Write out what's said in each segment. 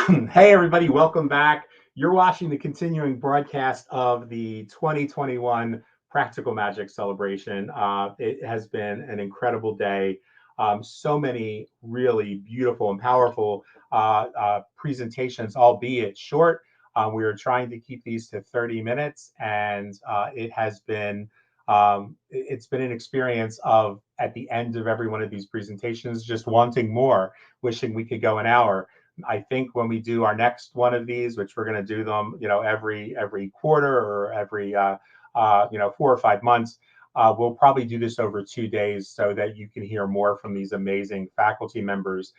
Hey, everybody, welcome back. You're watching the continuing broadcast of the 2021 Practical Magic Celebration. It has been an incredible day. So many really beautiful and powerful presentations, albeit short. We are trying to keep these to 30 minutes, and it's been an experience of, at the end of every one of these presentations, just wanting more, wishing we could go an hour. I think when we do our next one of these, which we're going to do them, every quarter or every 4 or 5 months, we'll probably do this over 2 days so that you can hear more from these amazing faculty members.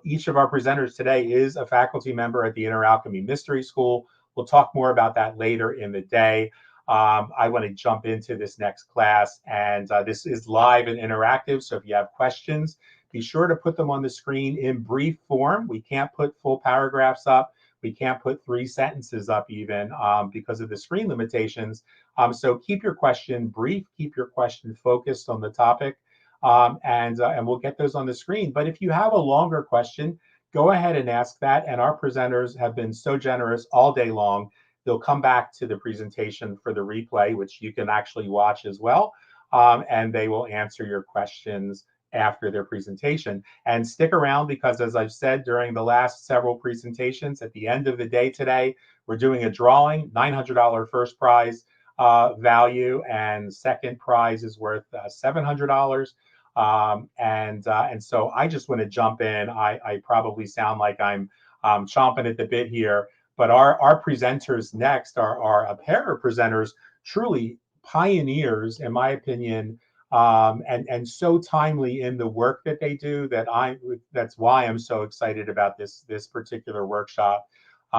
Each of our presenters today is a faculty member at the Inner Alchemy Mystery School. We'll talk more about that later in the day. I want to jump into this next class, and this is live and interactive. So if you have questions, be sure to put them on the screen in brief form. We can't put full paragraphs up. We can't put 3 sentences up even because of the screen limitations. So keep your question brief, keep your question focused on the topic, and we'll get those on the screen. But if you have a longer question, go ahead and ask that. And our presenters have been so generous all day long. They'll come back to the presentation for the replay, which you can actually watch as well, and they will answer your questions after their presentation. And stick around because, as I've said during the last several presentations, at the end of the day today, we're doing a drawing, $900 first prize value, and second prize is worth $700. And so I just want to jump in. I probably sound like I'm chomping at the bit here, but our presenters next are a pair of presenters, truly pioneers, in my opinion, and so timely in the work that they do that's why I'm so excited about this particular workshop,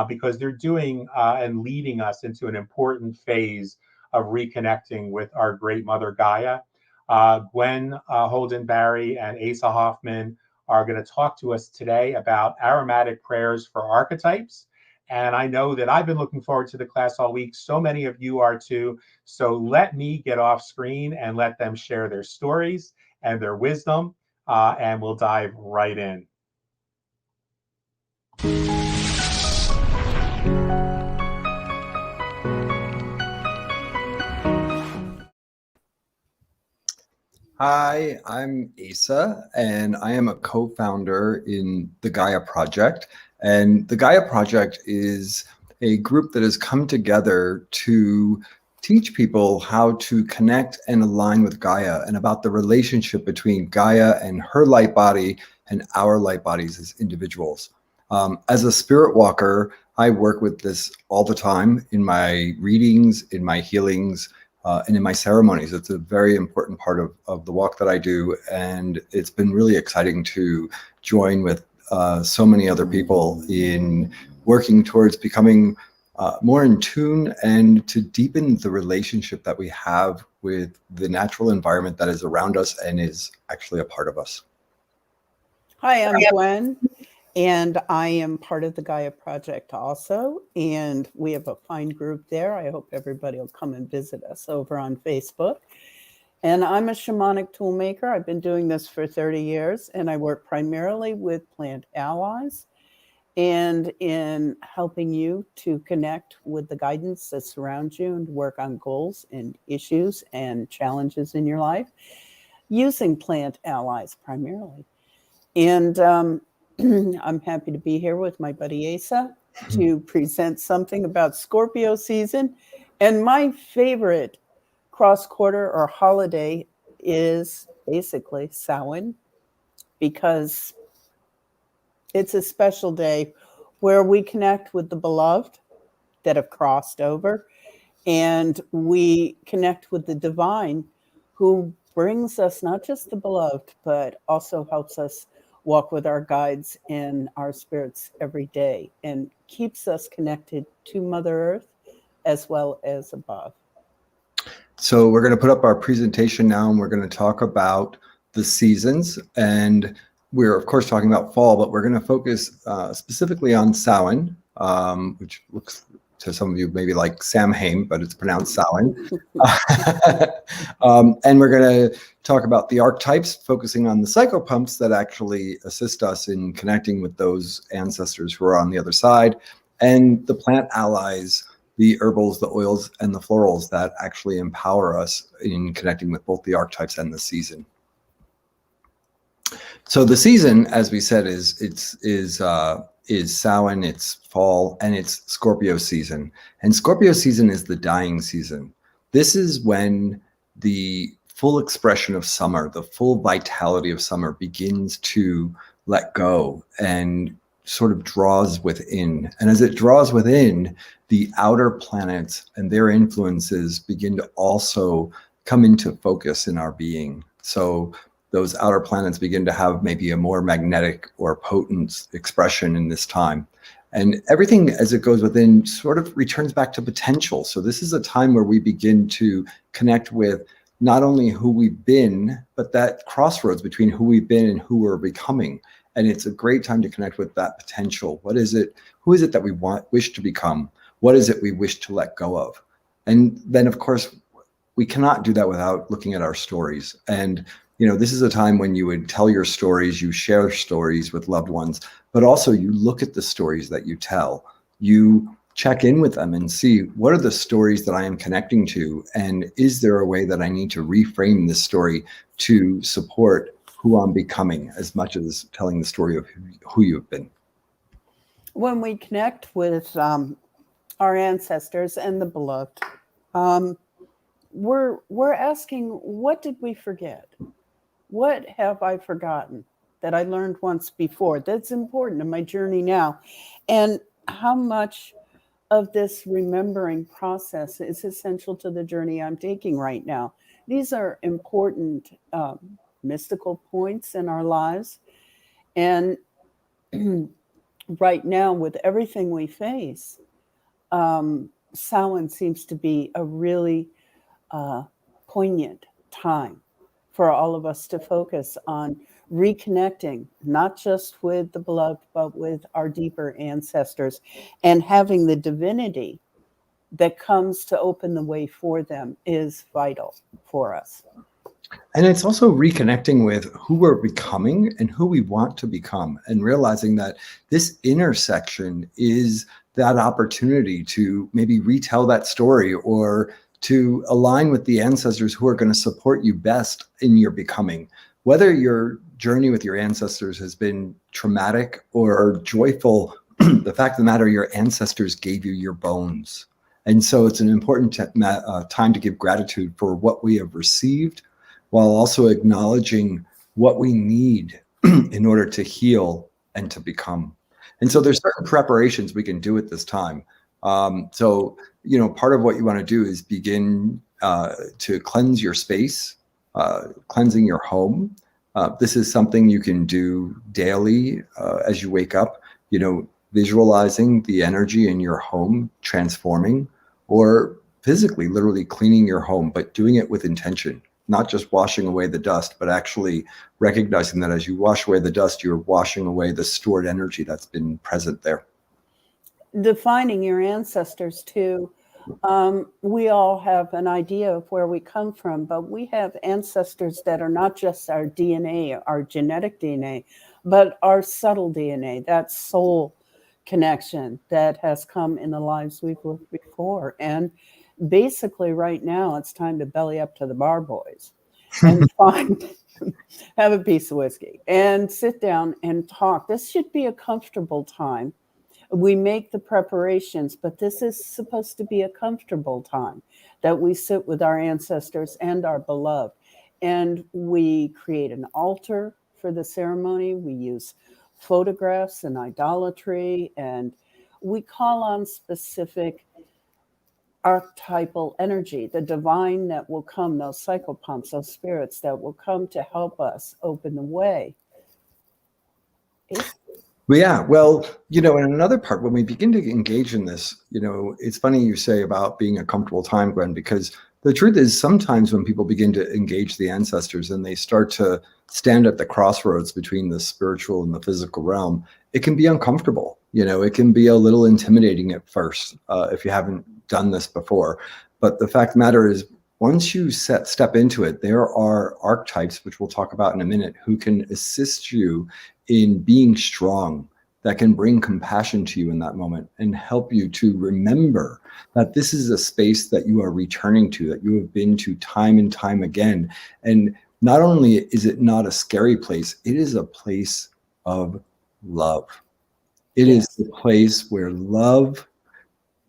because they're doing and leading us into an important phase of reconnecting with our great mother Gaia. Gwen, Holden, Barry, and Asa Hoffman are going to talk to us today about aromatic prayers for archetypes. And I know that I've been looking forward to the class all week. So many of you are too. So let me get off screen and let them share their stories and their wisdom, and we'll dive right in. Hi, I'm Asa, and I am a co-founder in the Gaia Project. And the Gaia Project is a group that has come together to teach people how to connect and align with Gaia, and about the relationship between Gaia and her light body and our light bodies as individuals. As a spirit walker, I work with this all the time in my readings, in my healings, and in my ceremonies. It's a very important part of the walk that I do, and it's been really exciting to join with so many other people in working towards becoming more in tune and to deepen the relationship that we have with the natural environment that is around us and is actually a part of us. Hi, I'm Gwen, and I am part of the Gaia Project also, and we have a fine group there. I hope everybody will come and visit us over on Facebook. And I'm a shamanic toolmaker. I've been doing this for 30 years, and I work primarily with plant allies and in helping you to connect with the guidance that surrounds you and work on goals and issues and challenges in your life using plant allies primarily. And I'm happy to be here with my buddy Asa to present something about Scorpio season. And my favorite cross-quarter or holiday is basically Samhain, because it's a special day where we connect with the beloved that have crossed over, and we connect with the divine who brings us not just the beloved, but also helps us walk with our guides and our spirits every day and keeps us connected to Mother Earth as well as above. So we're going to put up our presentation now, and we're going to talk about the seasons. And we're, of course, talking about fall, but we're going to focus specifically on Samhain, which looks to some of you maybe like Samhain, but it's pronounced Samhain. And we're going to talk about the archetypes, focusing on the psychopumps that actually assist us in connecting with those ancestors who are on the other side, and the plant allies, the herbals, the oils, and the florals that actually empower us in connecting with both the archetypes and the season. So the season, as we said, is Samhain, it's fall, and it's Scorpio season. And Scorpio season is the dying season. This is when the full expression of summer, the full vitality of summer begins to let go and sort of draws within. And as it draws within, the outer planets and their influences begin to also come into focus in our being. So those outer planets begin to have maybe a more magnetic or potent expression in this time. And everything as it goes within sort of returns back to potential. So this is a time where we begin to connect with not only who we've been, but that crossroads between who we've been and who we're becoming. And it's a great time to connect with that potential. What is it? Who is it that we wish to become? What is it we wish to let go of? And then, of course, we cannot do that without looking at our stories. And, you know, this is a time when you would tell your stories, you share stories with loved ones, but also you look at the stories that you tell. You check in with them and see, what are the stories that I am connecting to? And is there a way that I need to reframe this story to support who I'm becoming, as much as telling the story of who you've been? When we connect with our ancestors and the beloved, we're asking, what did we forget? What have I forgotten that I learned once before that's important in my journey now? And how much of this remembering process is essential to the journey I'm taking right now? These are important mystical points in our lives. And right now, with everything we face, Samhain seems to be a really poignant time for all of us to focus on reconnecting, not just with the beloved, but with our deeper ancestors, and having the divinity that comes to open the way for them is vital for us. And it's also reconnecting with who we're becoming and who we want to become, and realizing that this intersection is that opportunity to maybe retell that story, or to align with the ancestors who are going to support you best in your becoming. Whether your journey with your ancestors has been traumatic or joyful, the fact of the matter, your ancestors gave you your bones. And so it's an important time to give gratitude for what we have received, while also acknowledging what we need in order to heal and to become. And so there's certain preparations we can do at this time. So, you know, part of what you want to do is begin to cleanse your space, cleansing your home. This is something you can do daily as you wake up, you know, visualizing the energy in your home transforming, or physically, literally cleaning your home, but doing it with intention. Not just washing away the dust, but actually recognizing that as you wash away the dust, you're washing away the stored energy that's been present there. Defining your ancestors too. We all have an idea of where we come from, but we have ancestors that are not just our DNA, our genetic DNA, but our subtle DNA, that soul connection that has come in the lives we've lived before. And basically right now it's time to belly up to the bar, boys, and have a piece of whiskey and sit down and talk. This should be a comfortable time. We make the preparations, but this is supposed to be a comfortable time that we sit with our ancestors and our beloved. And we create an altar for the ceremony. We use photographs and idolatry, and we call on specific archetypal energy, the divine that will come, those psychopumps, those spirits that will come to help us open the way. Yeah, well, you know, and another part, when we begin to engage in this, you know, it's funny you say about being a comfortable time, Gwen, because the truth is sometimes when people begin to engage the ancestors and they start to stand at the crossroads between the spiritual and the physical realm, it can be uncomfortable. It can be a little intimidating at first if you haven't done this before. But the fact of the matter is, once you step into it, there are archetypes, which we'll talk about in a minute, who can assist you in being strong, that can bring compassion to you in that moment and help you to remember that this is a space that you are returning to, that you have been to time and time again. And not only is it not a scary place, it is a place of love. It is the place where love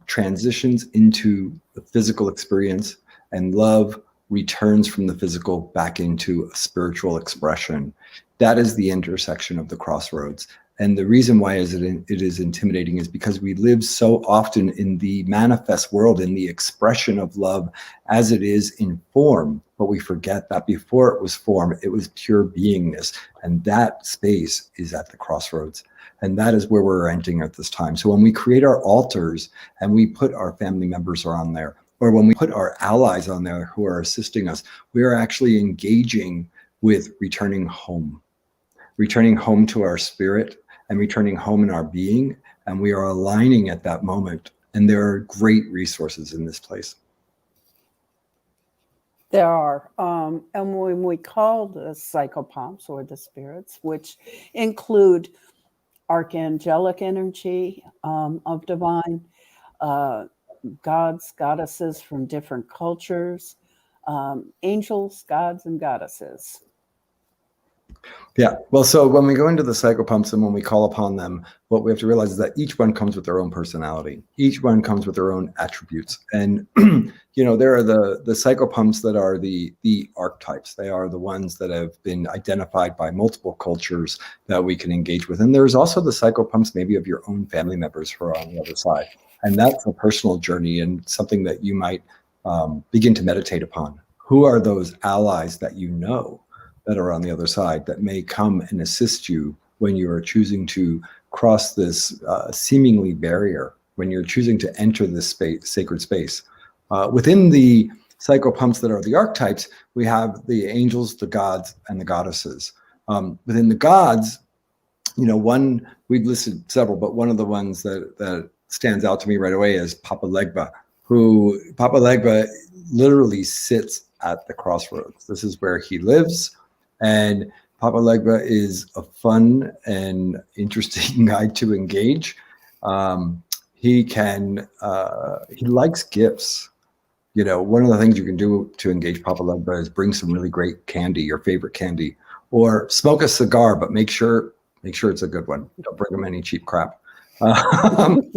transitions into the physical experience, and love returns from the physical back into a spiritual expression. That is the intersection of the crossroads. And the reason why it is intimidating is because we live so often in the manifest world, in the expression of love as it is in form, but we forget that before it was form, it was pure beingness. And that space is at the crossroads. And that is where we're entering at this time. So when we create our altars and we put our family members on there, or when we put our allies on there who are assisting us, we are actually engaging with returning home to our spirit and returning home in our being. And we are aligning at that moment. And there are great resources in this place. There are. And when we call the psychopomps, or the spirits, which include archangelic energy of divine, gods, goddesses from different cultures, angels, gods, and goddesses. Yeah. Well, so when we go into the psychopumps and when we call upon them, what we have to realize is that each one comes with their own personality. Each one comes with their own attributes. And, there are the psychopumps that are the archetypes. They are the ones that have been identified by multiple cultures that we can engage with. And there's also the psychopumps maybe of your own family members who are on the other side. And that's a personal journey and something that you might begin to meditate upon. Who are those allies that you know that are on the other side that may come and assist you when you are choosing to cross this seemingly barrier, when you're choosing to enter this space, sacred space. Within the psychopumps that are the archetypes, we have the angels, the gods, and the goddesses. Within the gods, one, we've listed several, but one of the ones that stands out to me right away is Papa Legba, Papa Legba literally sits at the crossroads. This is where he lives. And Papa Legba is a fun and interesting guy to engage. He likes gifts. One of the things you can do to engage Papa Legba is bring some really great candy, your favorite candy, or smoke a cigar, but make sure it's a good one. Don't bring him any cheap crap. And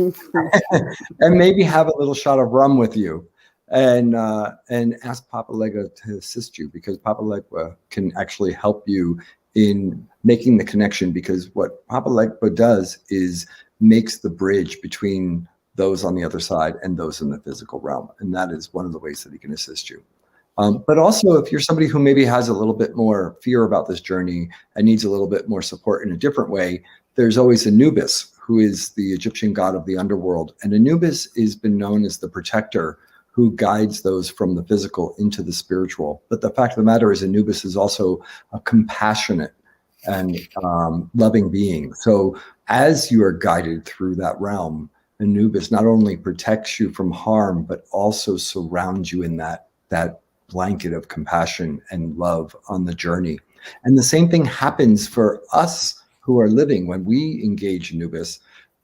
maybe have a little shot of rum with you. And ask Papa Legba to assist you, because Papa Legba can actually help you in making the connection, because what Papa Legba does is makes the bridge between those on the other side and those in the physical realm. And that is one of the ways that he can assist you. But also, if you're somebody who maybe has a little bit more fear about this journey and needs a little bit more support in a different way, there's always Anubis, who is the Egyptian god of the underworld. And Anubis has been known as the protector who guides those from the physical into the spiritual. But the fact of the matter is, Anubis is also a compassionate and loving being. So as you are guided through that realm, Anubis not only protects you from harm, but also surrounds you in that blanket of compassion and love on the journey. And the same thing happens for us who are living when we engage Anubis.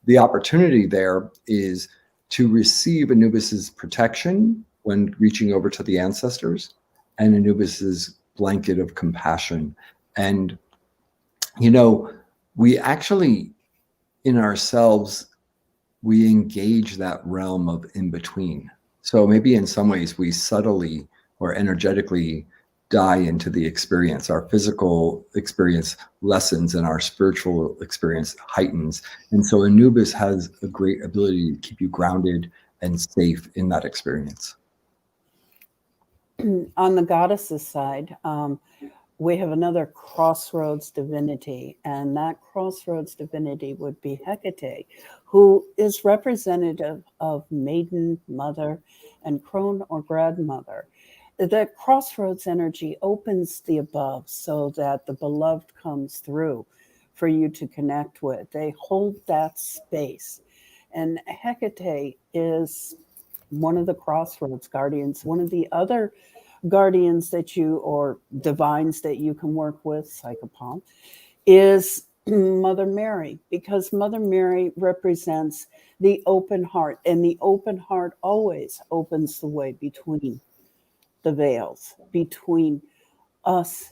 The opportunity there is to receive Anubis's protection when reaching over to the ancestors, and Anubis's blanket of compassion. And, we actually, in ourselves, we engage that realm of in between. So maybe in some ways we subtly or energetically die into the experience. Our physical experience lessens and our spiritual experience heightens. And so Anubis has a great ability to keep you grounded and safe in that experience. On the goddesses side, we have another crossroads divinity, and that crossroads divinity would be Hecate, who is representative of maiden, mother, and crone or grandmother. The crossroads energy opens the above so that the beloved comes through for you to connect with. They hold that space. And Hecate is one of the crossroads guardians, one of the other guardians that you, or divines that you can work with, psychopomp, is Mother Mary, because Mother Mary represents the open heart, and the open heart always opens the way between the veils, between us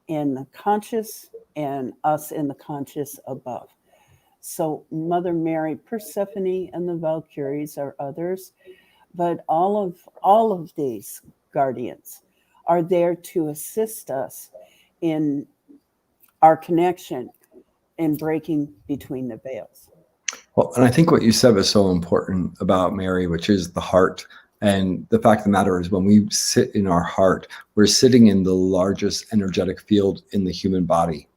in the conscious and us in the conscious above. So Mother Mary, Persephone, and the Valkyries are others, but all of these guardians are there to assist us in our connection and breaking between the veils. Well, and I think what you said was so important about Mary, which is the heart. And the fact of the matter is, when we sit in our heart, we're sitting in the largest energetic field in the human body.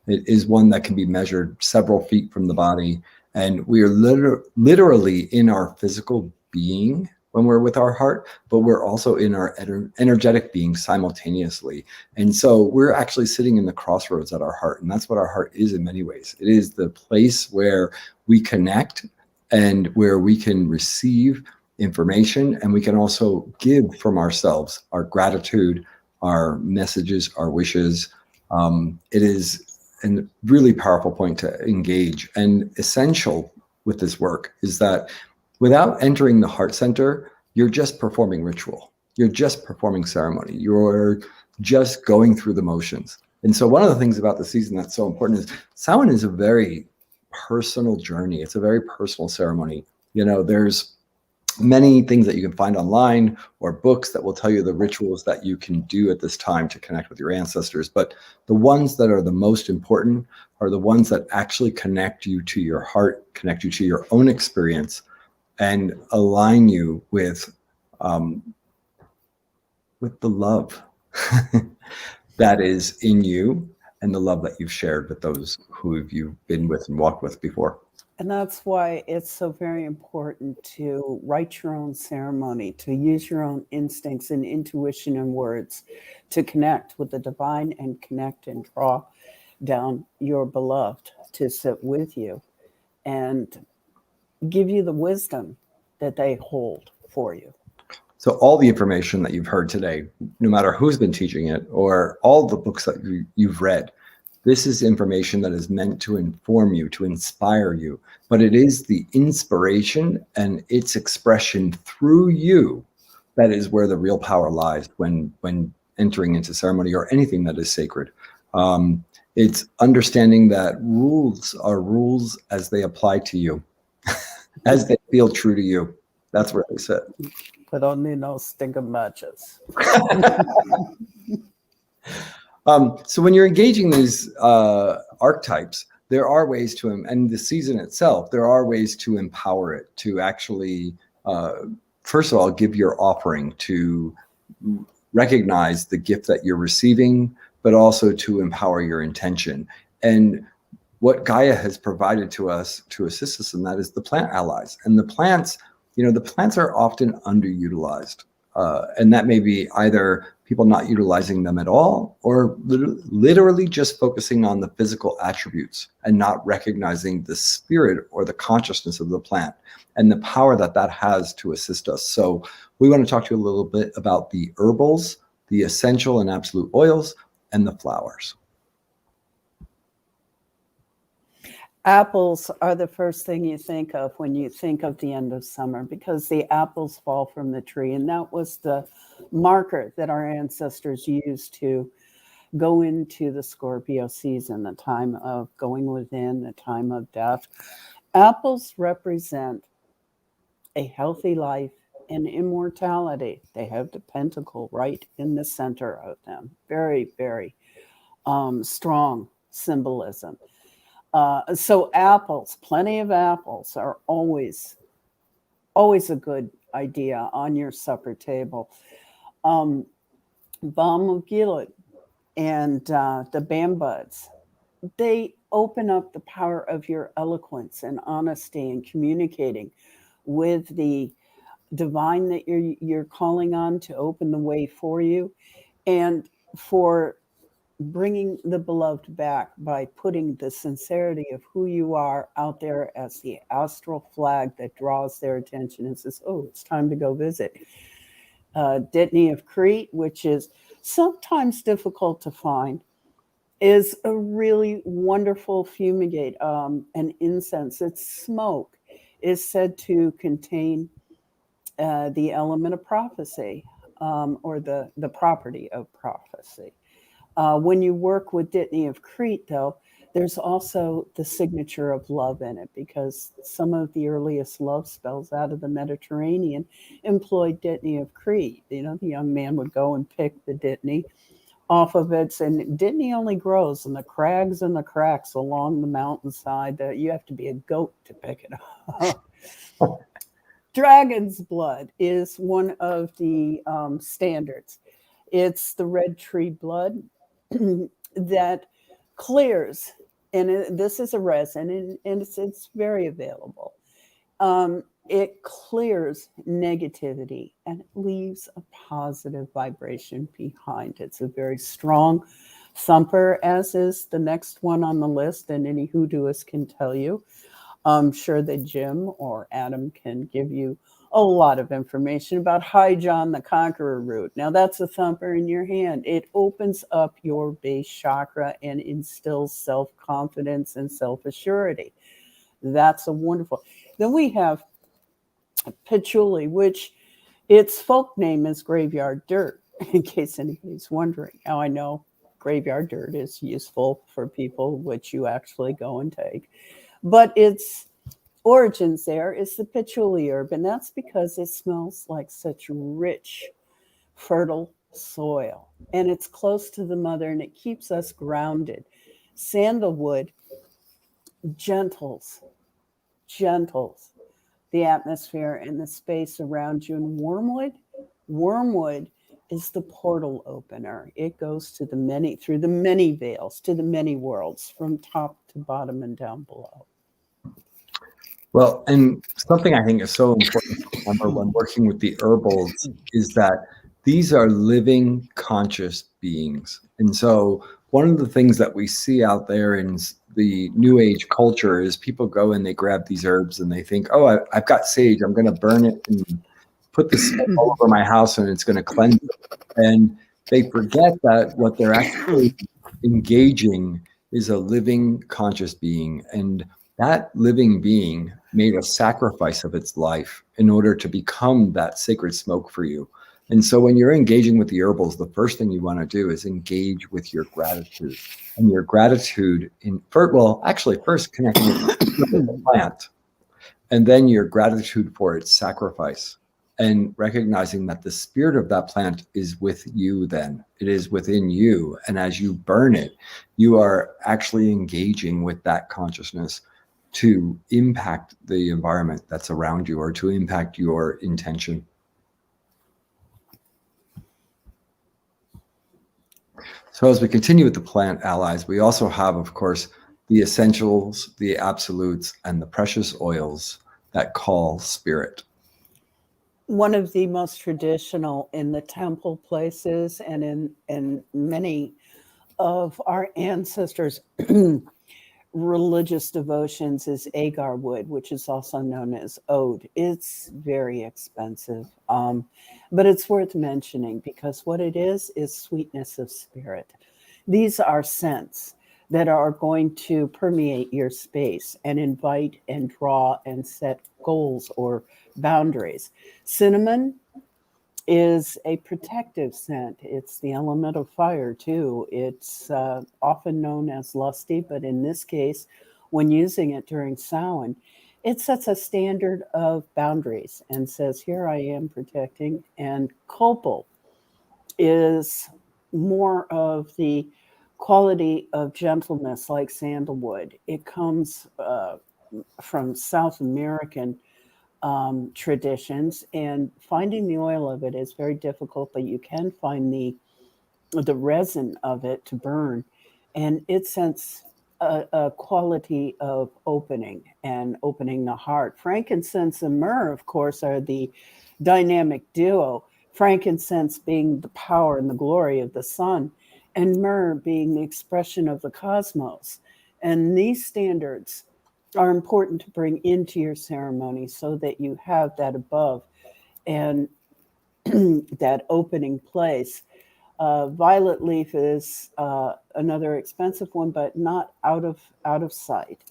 It is one that can be measured several feet from the body. And we are literally in our physical being when we're with our heart, but we're also in our energetic being simultaneously. And so we're actually sitting in the crossroads at our heart. And that's what our heart is in many ways. It is the place where we connect and where we can receive information, and we can also give from ourselves, our gratitude, our messages, our wishes. It is a really powerful point to engage. And essential with this work is that without entering the heart center, you're just performing ritual. You're just performing ceremony. You're just going through the motions. And so one of the things about the season that's so important is Samhain is a very personal journey. It's a very personal ceremony. You know, there's many things that you can find online or books that will tell you the rituals that you can do at this time to connect with your ancestors. But the ones that are the most important are the ones that actually connect you to your heart, connect you to your own experience, and align you with the love that is in you and the love that you've shared with those who you've been with and walked with before. And that's why it's so very important to write your own ceremony, to use your own instincts and intuition and words to connect with the divine and connect and draw down your beloved to sit with you and give you the wisdom that they hold for you. So all the information that you've heard today, no matter who's been teaching it or all the books that you've read, this is information that is meant to inform you, to inspire you, but it is the inspiration and its expression through you that is where the real power lies when entering into ceremony or anything that is sacred. It's understanding that rules are rules as they apply to you, as they feel true to you. That's where they sit. But only no stinking matches. So when you're engaging these archetypes, there are ways to, and the season itself, there are ways to empower it, to actually, first of all, give your offering, to recognize the gift that you're receiving, but also to empower your intention. And what Gaia has provided to us to assist us in that is the plant allies. And the plants, you know, the plants are often underutilized. And that may be either people not utilizing them at all, or literally just focusing on the physical attributes and not recognizing the spirit or the consciousness of the plant and the power that that has to assist us. So we want to talk to you a little bit about the herbals, the essential and absolute oils, and the flowers. Apples are the first thing you think of when you think of the end of summer, because the apples fall from the tree. And that was the marker that our ancestors used to go into the Scorpio season, the time of going within, the time of death. Apples represent a healthy life and immortality. They have the pentacle right in the center of them. Very, very strong symbolism. So apples, plenty of apples are always a good idea on your supper table. Balm of Gilead and the bambuds, they open up the power of your eloquence and honesty and communicating with the divine that you're calling on to open the way for you. And for bringing the beloved back by putting the sincerity of who you are out there as the astral flag that draws their attention and says, oh, it's time to go visit. Dittany of Crete, which is sometimes difficult to find, is a really wonderful fumigate, an incense. Its smoke is said to contain the element of prophecy, or the property of prophecy. When you work with Dittany of Crete, though, there's also the signature of love in it, because some of the earliest love spells out of the Mediterranean employed Dittany of Crete. You know, the young man would go and pick the Dittany off of it, and Dittany only grows in the crags and the cracks along the mountainside. You have to be a goat to pick it up. Dragon's blood is one of the standards. It's the red tree blood that clears, and this is a resin, and it's very available. It clears negativity and it leaves a positive vibration behind. It's a very strong thumper, as is the next one on the list, and any hoodooist can tell you. I'm sure that Jim or Adam can give you a lot of information about High John the Conqueror root. Now, that's a thumper in your hand. It opens up your base chakra and instills self-confidence and self-assurity. That's a wonderful. Then we have Patchouli, which its folk name is graveyard dirt, in case anybody's wondering. Now, I know graveyard dirt is useful for people, which you actually go and take. But its origins there is the patchouli herb, and that's because it smells like such rich, fertile soil. And it's close to the mother, and it keeps us grounded. Sandalwood gentles the atmosphere and the space around you. And wormwood is the portal opener. It goes to through the many veils, to the many worlds, from top to bottom and down below. Well, and something I think is so important to remember when working with the herbals is that these are living, conscious beings. And so one of the things that we see out there in the New Age culture is people go and they grab these herbs and they think, oh, I've got sage, I'm going to burn it and put this all over my house and it's going to cleanse it. And they forget that what they're actually engaging is a living, conscious being. And that living being made a sacrifice of its life in order to become that sacred smoke for you. And so when you're engaging with the herbals, the first thing you want to do is engage with your gratitude. And your gratitude first connecting with the plant, and then your gratitude for its sacrifice, and recognizing that the spirit of that plant is with you then. It is within you. And as you burn it, you are actually engaging with that consciousness to impact the environment that's around you, or to impact your intention. So as we continue with the plant allies, we also have, of course, the essentials, the absolutes, and the precious oils that call spirit. One of the most traditional in the temple places and in many of our ancestors' religious devotions is agar wood, which is also known as ode. It's very expensive, but it's worth mentioning because what it is sweetness of spirit. These are scents that are going to permeate your space and invite and draw and set goals or boundaries. Cinnamon is a protective scent. It's the element of fire too. It's often known as lusty, but in this case, when using it during Samhain, it sets a standard of boundaries and says, here I am protecting. And copal is more of the quality of gentleness, like sandalwood. It comes from South American traditions, and finding the oil of it is very difficult, but you can find the resin of it to burn, and it sends a quality of opening the heart. Frankincense and myrrh, of course, are the dynamic duo. Frankincense being the power and the glory of the sun, and myrrh being the expression of the cosmos. And these standards are important to bring into your ceremony so that you have that above and that opening place. Violet leaf is another expensive one, but not out of sight.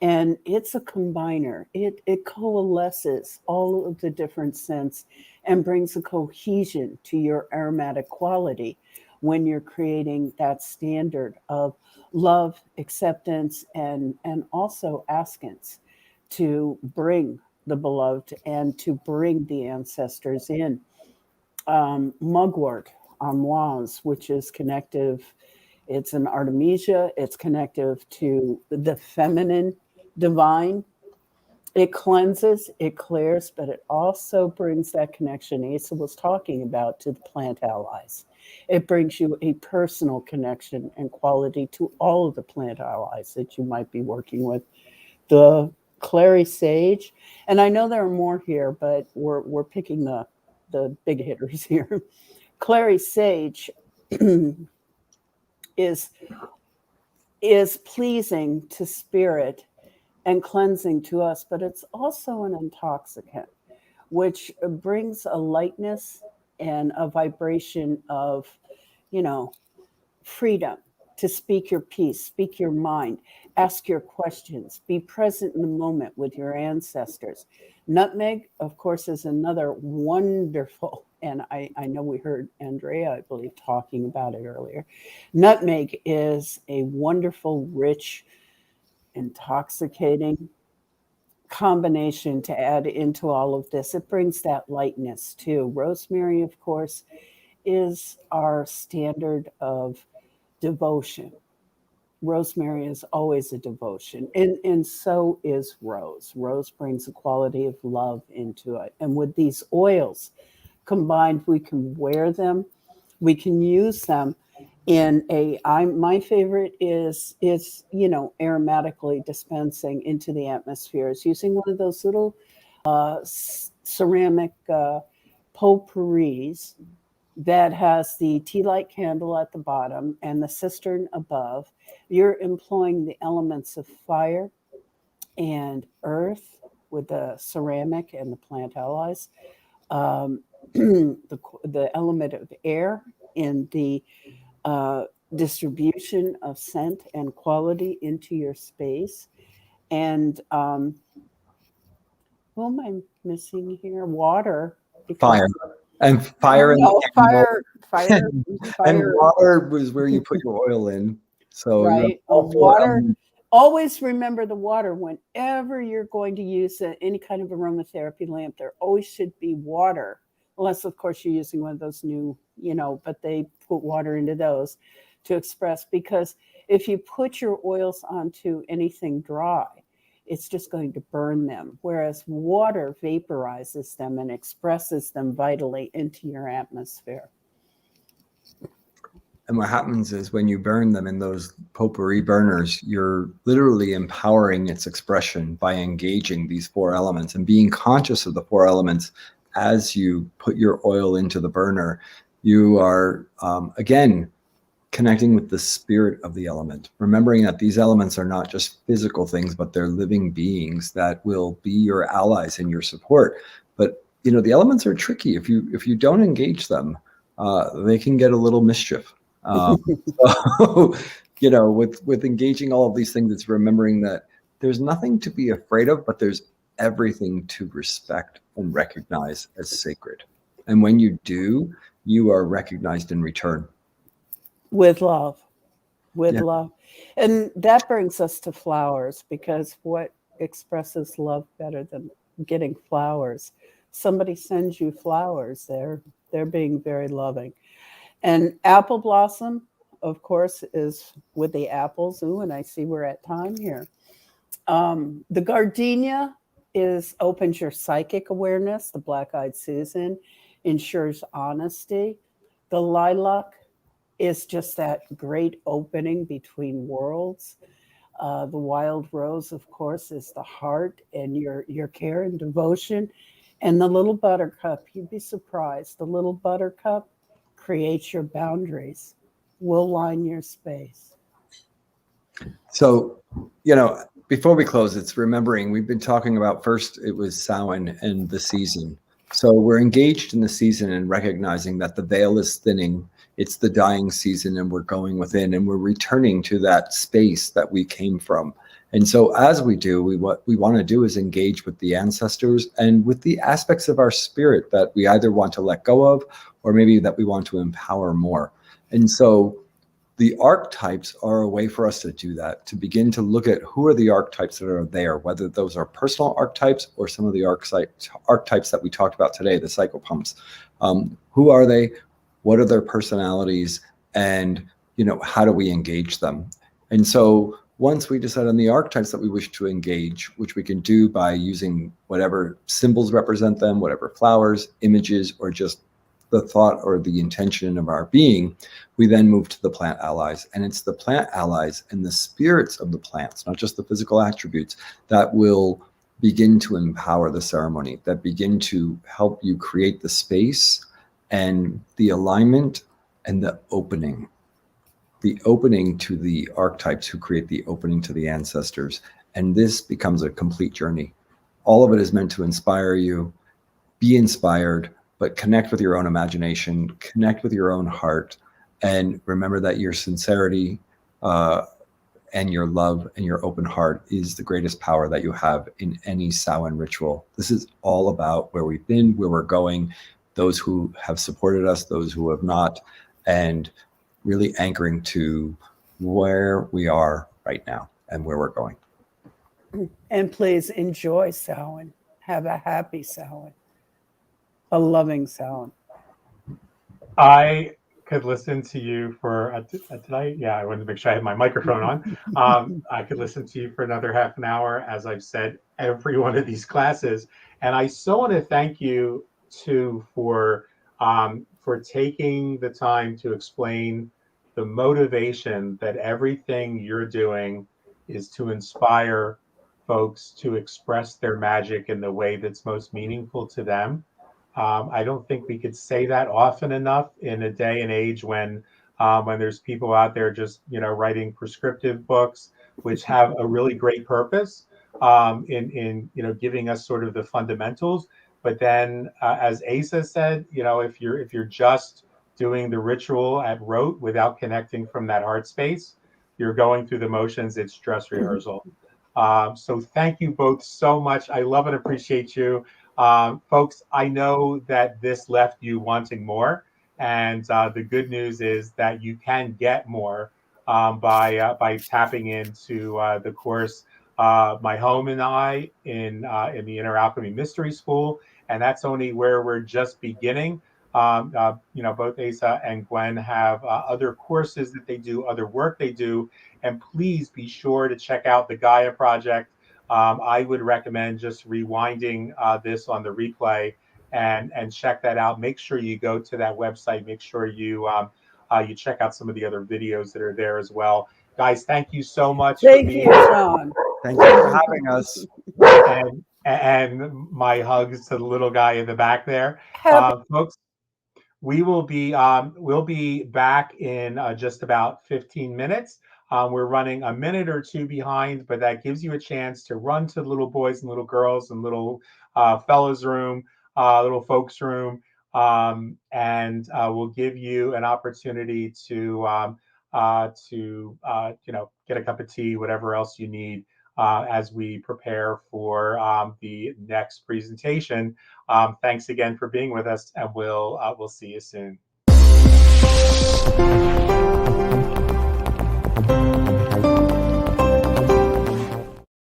And it's a combiner. It coalesces all of the different scents and brings a cohesion to your aromatic quality when you're creating that standard of love, acceptance, and also askance to bring the beloved and to bring the ancestors in. Mugwort, armoise, which is connective. It's an artemisia. It's connective to the feminine divine. It cleanses, it clears, but it also brings that connection Asa was talking about to the plant allies. It brings you a personal connection and quality to all of the plant allies that you might be working with. The Clary Sage, and I know there are more here, but we're picking the big hitters here. Clary Sage is pleasing to spirit and cleansing to us, but it's also an intoxicant, which brings a lightness and a vibration of, freedom to speak your piece, speak your mind, ask your questions, be present in the moment with your ancestors. Nutmeg, of course, is another wonderful, and I know we heard Andrea, I believe, talking about it earlier. Nutmeg is a wonderful, rich, intoxicating combination to add into all of this. It brings that lightness too. Rosemary, of course, is our standard of devotion. Rosemary is always a devotion, and so is rose. Rose brings a quality of love into it. And with these oils combined, we can wear them, we can use them in my favorite is aromatically dispensing into the atmospheres using one of those little ceramic potpourris that has the tea light candle at the bottom and the cistern above. You're employing the elements of fire and earth with the ceramic and the plant allies, the element of air in the distribution of scent and quality into your space. And what am I missing here? Water. Fire. And fire and fire. And water was where you put your oil in. So right. Water. Always remember the water whenever you're going to use any kind of aromatherapy lamp. There always should be water, unless of course you're using one of those new, but they put water into those to express, because if you put your oils onto anything dry, it's just going to burn them. Whereas water vaporizes them and expresses them vitally into your atmosphere. And what happens is when you burn them in those potpourri burners, you're literally empowering its expression by engaging these four elements and being conscious of the four elements as you put your oil into the burner. You are, again, connecting with the spirit of the element, remembering that these elements are not just physical things, but they're living beings that will be your allies and your support. But the elements are tricky. If you don't engage them, they can get a little mischief. So, with engaging all of these things, it's remembering that there's nothing to be afraid of, but there's everything to respect and recognize as sacred. And when you do, you are recognized in return. With love. Love. And that brings us to flowers, because what expresses love better than getting flowers? Somebody sends you flowers. They're being very loving. And apple blossom, of course, is with the apples. Ooh, and I see we're at time here. The gardenia opens your psychic awareness. The black-eyed Susan ensures honesty. The lilac is just that great opening between worlds. The wild rose, of course, is the heart and your care and devotion. And the little buttercup, you'd be surprised. The little buttercup creates your boundaries. will line your space. So, before we close, it's remembering we've been talking about, first it was Samhain and the season. So we're engaged in the season and recognizing that the veil is thinning. It's the dying season, and we're going within and we're returning to that space that we came from. And so as we do, what we want to do is engage with the ancestors and with the aspects of our spirit that we either want to let go of or maybe that we want to empower more. And so the archetypes are a way for us to do that, to begin to look at who are the archetypes that are there, whether those are personal archetypes or some of the archetypes that we talked about today, the psychopumps. Who are they? What are their personalities? And, how do we engage them? And so once we decide on the archetypes that we wish to engage, which we can do by using whatever symbols represent them, whatever flowers, images, or just the thought or the intention of our being, we then move to the plant allies. And it's the plant allies and the spirits of the plants, not just the physical attributes, that will begin to empower the ceremony, that begin to help you create the space and the alignment and the opening to the archetypes who create the opening to the ancestors. And this becomes a complete journey. All of it is meant to inspire you, be inspired, but connect with your own imagination, connect with your own heart, and remember that your sincerity and your love and your open heart is the greatest power that you have in any Samhain ritual. This is all about where we've been, where we're going, those who have supported us, those who have not, and really anchoring to where we are right now and where we're going. And please enjoy Samhain. Have a happy Samhain. A loving Samhain. I could listen to you for tonight. Yeah, I wanted to make sure I had my microphone on. I could listen to you for another half an hour, as I've said, every one of these classes. And I so want to thank you too for taking the time to explain the motivation that everything you're doing is to inspire folks to express their magic in the way that's most meaningful to them. I don't think we could say that often enough in a day and age when there's people out there just writing prescriptive books, which have a really great purpose in giving us sort of the fundamentals. But then, as Asa said, if you're just doing the ritual at rote without connecting from that heart space, you're going through the motions. It's dress rehearsal. So thank you both so much. I love and appreciate you. Folks, I know that this left you wanting more, and the good news is that you can get more by tapping into the course, My Home and I in the Inner Alchemy Mystery School, and that's only where we're just beginning. Both Asa and Gwen have other courses that they do, other work they do, and please be sure to check out the Gaia Project. I would recommend just rewinding this on the replay and check that out. Make sure you go to that website. Make sure you check out some of the other videos that are there as well. Guys, thank you so much. Thank you, Sean. Thank you for having us. And my hugs to the little guy in the back there. Folks, we'll be back in just about 15 minutes. We're running a minute or two behind, but that gives you a chance to run to the little boys and little girls and little fellows room, little folks room, and we'll give you an opportunity to get a cup of tea, whatever else you need, as we prepare for the next presentation. Thanks again for being with us, and we'll see you soon.